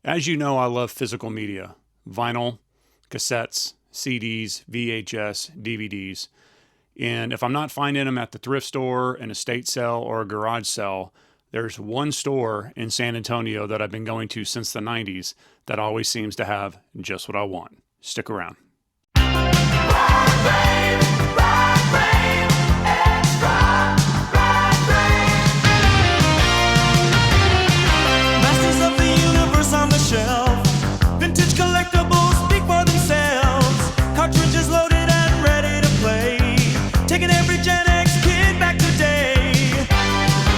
As you know, I love physical media, vinyl, cassettes, CDs, VHS, DVDs. And if I'm not finding them at the thrift store, an estate sale, or a garage sale, there's one store in San Antonio that I've been going to since the 90s that always seems to have just what I want. Stick around. Masters of the universe on the shelf. Vintage collectibles speak for themselves. Cartridges loaded and ready to play. Taking every Gen X kid back today.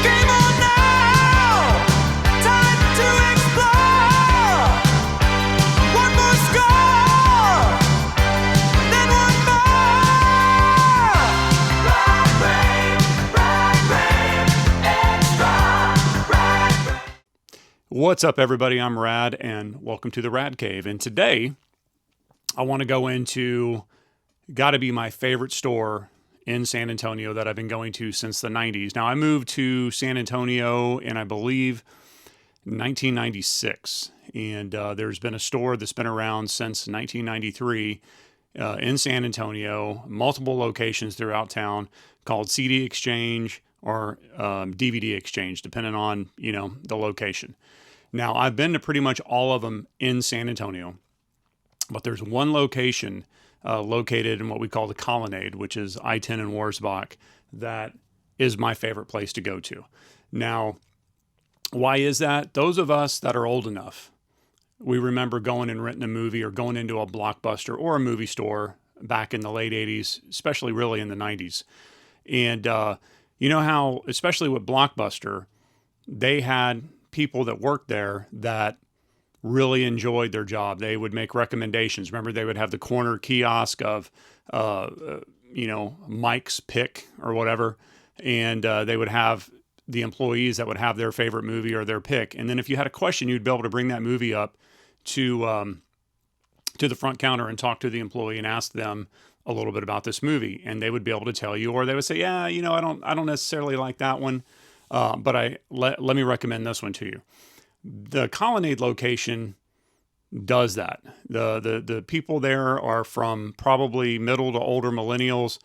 Game on now. Time to explore. One more score. Then one more. Rad Graham Extra. What's up, everybody? I'm Rad, and welcome to the Rad Cave. And today, I want to go into got to be my favorite store in San Antonio that I've been going to since the 90s. Now, I moved to San Antonio in, I believe, 1996. And there's been a store that's been around since 1993 in San Antonio, multiple locations throughout town, called CD Exchange or DVD Exchange, depending on, the location. Now, I've been to pretty much all of them in San Antonio, but there's one location located in what we call the Colonnade, which is I-10 and Warsbach, that is my favorite place to go to. Now, why is that? Those of us that are old enough, we remember going and renting a movie or going into a Blockbuster or a movie store back in the late 80s, especially really in the 90s. And you know how, especially with Blockbuster, they had people that worked there that really enjoyed their job. They would make recommendations. Remember, they would have the corner kiosk of, Mike's Pick or whatever. And they would have the employees that would have their favorite movie or their pick. And then if you had a question, you'd be able to bring that movie up to the front counter and talk to the employee and ask them a little bit about this movie. And they would be able to tell you, or they would say, yeah, I don't necessarily like that one. But let me recommend this one to you. The Colonnade location does that. The people there are from probably middle to older millennials,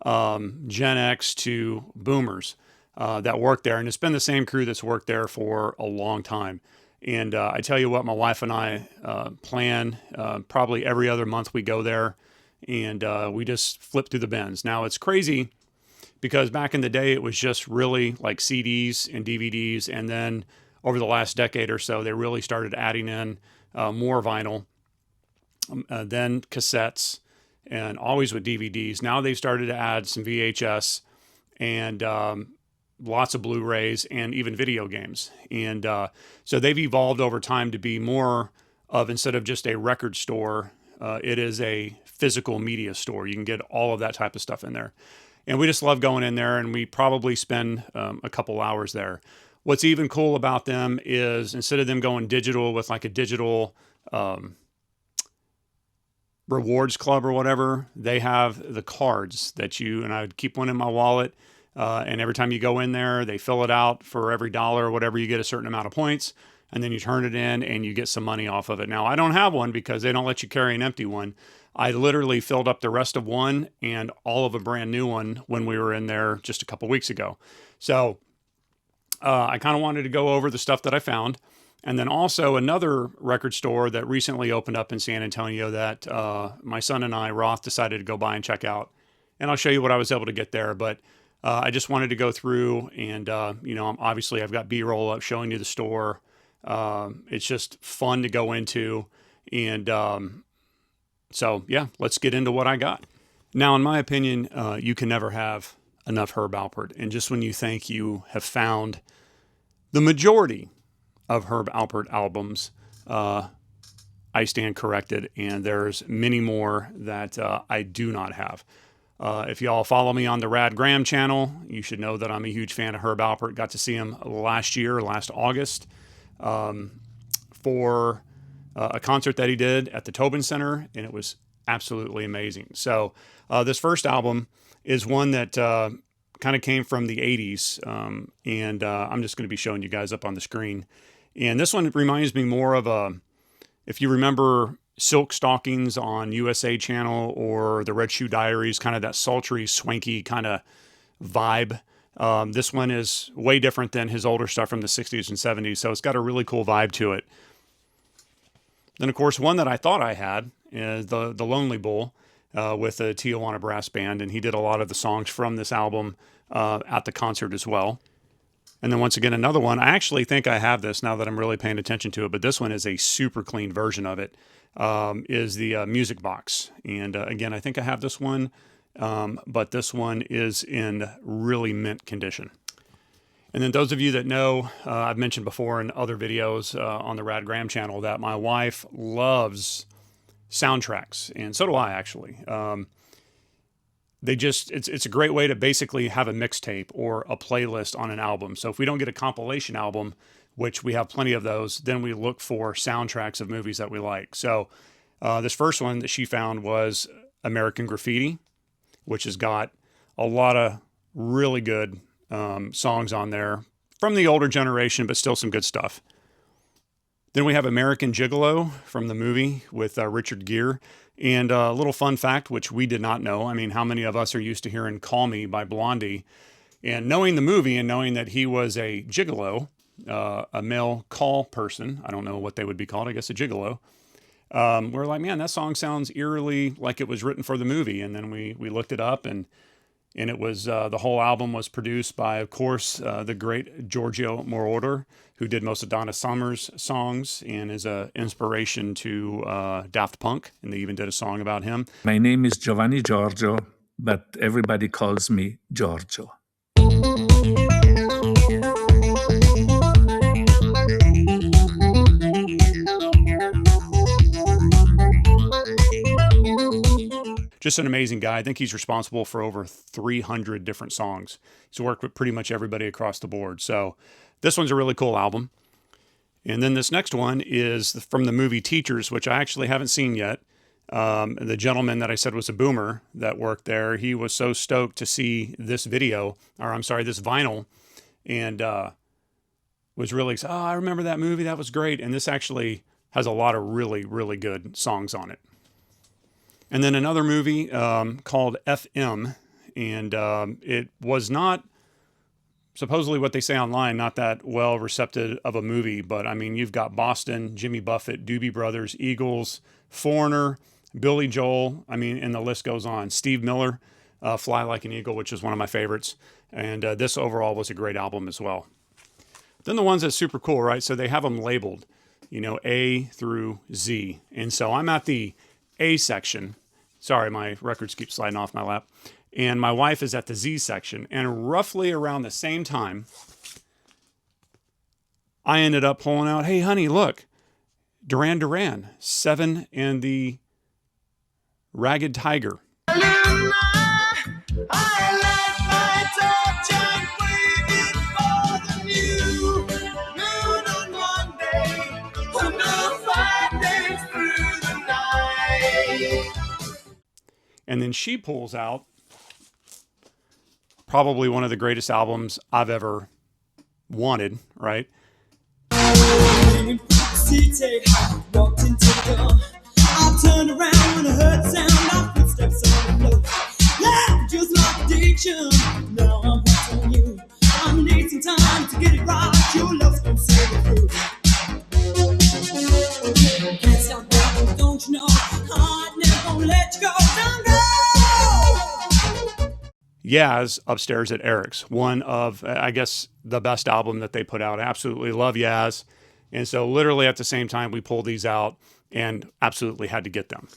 Gen X to boomers that work there. And it's been the same crew that's worked there for a long time. And I tell you what, my wife and I plan probably every other month we go there, and we just flip through the bins. Now, it's crazy because back in the day, it was just really like CDs and DVDs. And then over the last decade or so, they really started adding in more vinyl, then cassettes, and always with DVDs. Now they've started to add some VHS and lots of Blu-rays and even video games. And so they've evolved over time to be more of, instead of just a record store, it is a physical media store. You can get all of that type of stuff in there. And we just love going in there, and we probably spend a couple hours there. What's even cool about them is, instead of them going digital with like a digital rewards club or whatever, they have the cards that and I would keep one in my wallet. And every time you go in there, they fill it out for every dollar or whatever. You get a certain amount of points, and then you turn it in and you get some money off of it. Now, I don't have one because they don't let you carry an empty one. I literally filled up the rest of one and all of a brand new one when we were in there just a couple weeks ago. So I kind of wanted to go over the stuff that I found. And then also another record store that recently opened up in San Antonio that my son and I, Roth, decided to go by and check out. And I'll show you what I was able to get there. But I just wanted to go through and, obviously I've got B-roll up showing you the store. It's just fun to go into. And so, yeah, let's get into what I got. Now, in my opinion, you can never have enough Herb Alpert. And just when you think you have found the majority of Herb Alpert albums, I stand corrected. And there's many more that I do not have. If y'all follow me on the Rad Graham channel, you should know that I'm a huge fan of Herb Alpert. Got to see him last August, for a concert that he did at the Tobin Center, and it was absolutely amazing. So this first album is one that kind of came from the 80s, and I'm just going to be showing you guys up on the screen. And this one reminds me more of if you remember Silk Stockings on USA Channel or the Red Shoe Diaries, kind of that sultry, swanky kind of vibe. This one is way different than his older stuff from the 60s and 70s, so it's got a really cool vibe to it. Then, of course, one that I thought I had is the Lonely Bull with the Tijuana Brass Band, and he did a lot of the songs from this album at the concert as well. And then once again, another one. I actually think I have this now that I'm really paying attention to it, but this one is a super clean version of it, is the Music Box. And again, I think I have this one, but this one is in really mint condition. And then those of you that know, I've mentioned before in other videos on the Rad Graham channel that my wife loves soundtracks, and so do I actually. It's a great way to basically have a mixtape or a playlist on an album. So if we don't get a compilation album, which we have plenty of those, then we look for soundtracks of movies that we like. So this first one that she found was American Graffiti, which has got a lot of really good songs on there from the older generation, but still some good stuff. Then we have American Gigolo from the movie with Richard Gere. And a little fun fact, which we did not know. I mean, how many of us are used to hearing Call Me by Blondie? And knowing the movie and knowing that he was a gigolo, a male call person, I don't know what they would be called, I guess a gigolo. We're like, man, that song sounds eerily like it was written for the movie. And then we looked it up, and it was the whole album was produced by, of course, the great Giorgio Moroder, who did most of Donna Summer's songs and is an inspiration to Daft Punk, and they even did a song about him. My name is Giovanni Giorgio, but everybody calls me Giorgio. Just an amazing guy. I think he's responsible for over 300 different songs. He's worked with pretty much everybody across the board. So this one's a really cool album. And then this next one is from the movie Teachers, which I actually haven't seen yet. The gentleman that I said was a boomer that worked there, he was so stoked to see this video, or I'm sorry, this vinyl, and was really excited. Oh, I remember that movie. That was great. And this actually has a lot of really, really good songs on it. And then another movie called FM, and it was not supposedly what they say online, not that well receptive of a movie, but I mean, you've got Boston, Jimmy Buffett, Doobie Brothers, Eagles, Foreigner, Billy Joel, I mean, and the list goes on. Steve Miller, Fly Like an Eagle, which is one of my favorites. And this overall was a great album as well. Then the ones that's super cool, right? So they have them labeled, you know, A through Z. And so I'm at the A section. Sorry, my records keep sliding off my lap. And my wife is at the Z section. And roughly around the same time, I ended up pulling out, hey, honey, look, Duran Duran, 7 and the Ragged Tiger. And then she pulls out probably one of the greatest albums I've ever wanted, right? I turned around when I heard the sound of footsteps on the floor. Yeah, just like addiction. Now I'm hooked on you. I'm gonna need some time to get it right. Your love's gonna see me through. Can't stop now, don't you know? I'm never gonna let you go. Don't go. Yaz upstairs at Eric's, one of, I guess, the best album that they put out. Absolutely love Yaz. And so literally at the same time, we pulled these out and absolutely had to get them.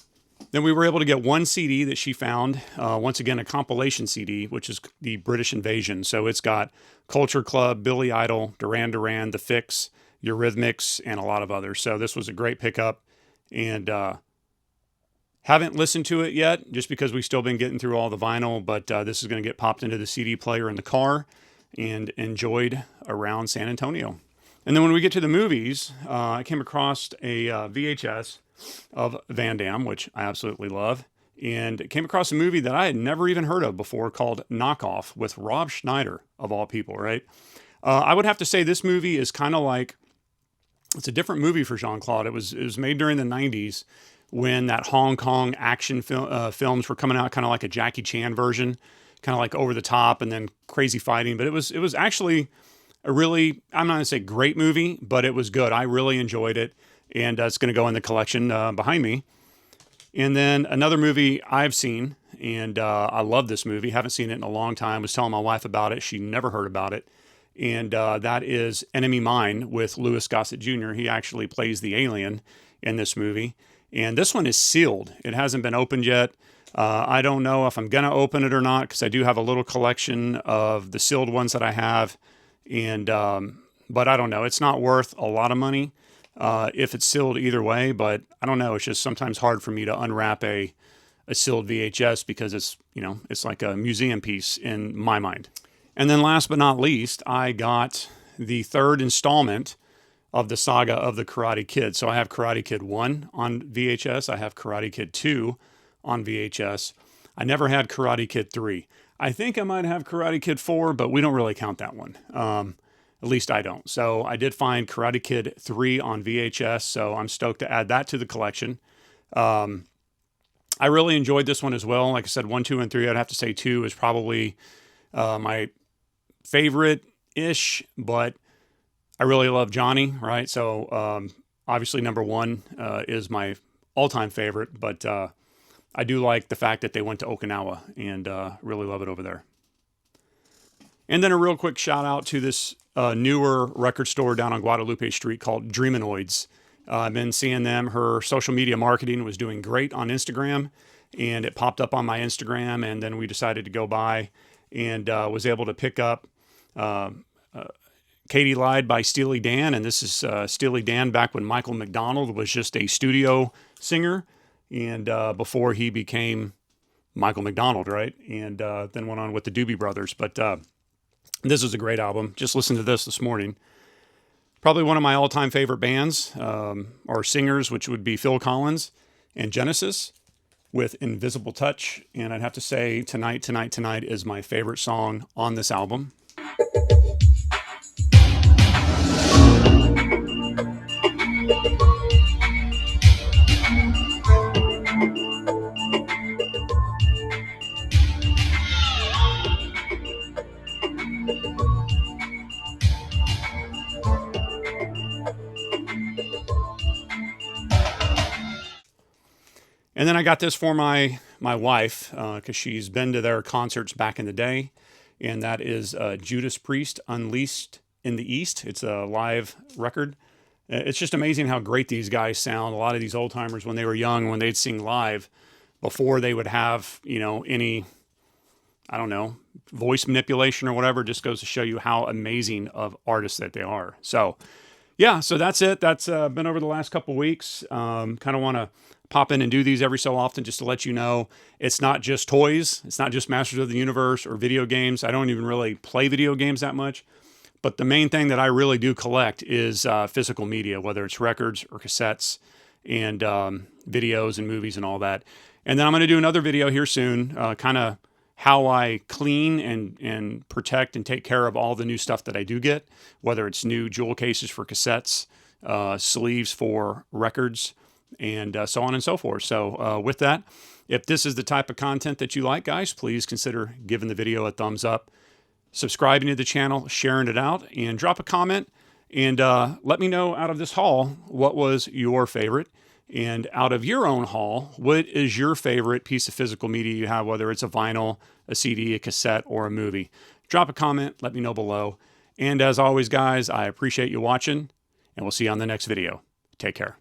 Then we were able to get one CD that she found, once again, a compilation CD, which is the British Invasion. So it's got Culture Club, Billy Idol, Duran Duran, The Fix, Eurythmics, and a lot of others. So this was a great pickup, and haven't listened to it yet just because we've still been getting through all the vinyl, but this is going to get popped into the CD player in the car and enjoyed around San Antonio. And then when we get to the movies, I came across a VHS of Van Damme, which I absolutely love, and came across a movie that I had never even heard of before called Knockoff with Rob Schneider, of all people, right? I would have to say this movie is kind of like it's a different movie for Jean-Claude. It was made during the 90s when that Hong Kong action films were coming out, kind of like a Jackie Chan version, kind of like over the top and then crazy fighting. But it was actually a really, I'm not going to say great movie, but it was good. I really enjoyed it. And it's going to go in the collection behind me. And then another movie I've seen, and I love this movie. Haven't seen it in a long time. Was telling my wife about it. She never heard about it. And that is Enemy Mine with Louis Gossett Jr. He actually plays the alien in this movie. And this one is sealed. It hasn't been opened yet. I don't know if I'm going to open it or not, because I do have a little collection of the sealed ones that I have. And but I don't know. It's not worth a lot of money if it's sealed either way. But I don't know. It's just sometimes hard for me to unwrap a sealed VHS because it's, it's like a museum piece in my mind. And then last but not least, I got the third installment of the saga of the Karate Kid. So I have Karate Kid 1 on VHS. I have Karate Kid 2 on VHS. I never had Karate Kid 3. I think I might have Karate Kid 4, but we don't really count that one. At least I don't. So I did find Karate Kid 3 on VHS, so I'm stoked to add that to the collection. I really enjoyed this one as well. Like I said, 1, 2, and 3. I'd have to say 2 is probably my favorite-ish, but I really love Johnny, right? So obviously number 1 is my all-time favorite, but I do like the fact that they went to Okinawa and really love it over there. And then a real quick shout out to this newer record store down on Guadalupe Street called Dreaminoids. I've been seeing them. Her social media marketing was doing great on Instagram, and it popped up on my Instagram, and then we decided to go by and was able to pick up Katie Lied by Steely Dan, and this is Steely Dan back when Michael McDonald was just a studio singer, and before he became Michael McDonald, right? And then went on with the Doobie Brothers. But this is a great album. Just listened to this morning. Probably one of my all-time favorite bands or singers, which would be Phil Collins and Genesis with Invisible Touch. And I'd have to say Tonight, Tonight, Tonight is my favorite song on this album. And then I got this for my wife because she's been to their concerts back in the day, and that is Judas Priest Unleashed in the East. It's a live record. It's just amazing how great these guys sound. A lot of these old timers, when they were young, when they'd sing live, before they would have any, I don't know, voice manipulation or whatever, just goes to show you how amazing of artists that they are. So yeah, so that's it. That's been over the last couple weeks. Kind of want to pop in and do these every so often just to let you know it's not just toys. It's not just Masters of the Universe or video games. I don't even really play video games that much. But the main thing that I really do collect is physical media, whether it's records or cassettes and videos and movies and all that. And then I'm going to do another video here soon, kind of how I clean and protect and take care of all the new stuff that I do get, whether it's new jewel cases for cassettes, sleeves for records, and so on and so forth. So with that, if this is the type of content that you like, guys, please consider giving the video a thumbs up, subscribing to the channel, sharing it out, and drop a comment. And let me know out of this haul, what was your favorite? And out of your own haul, what is your favorite piece of physical media you have, whether it's a vinyl, a CD, a cassette, or a movie? Drop a comment, let me know below. And as always, guys, I appreciate you watching, and we'll see you on the next video. Take care.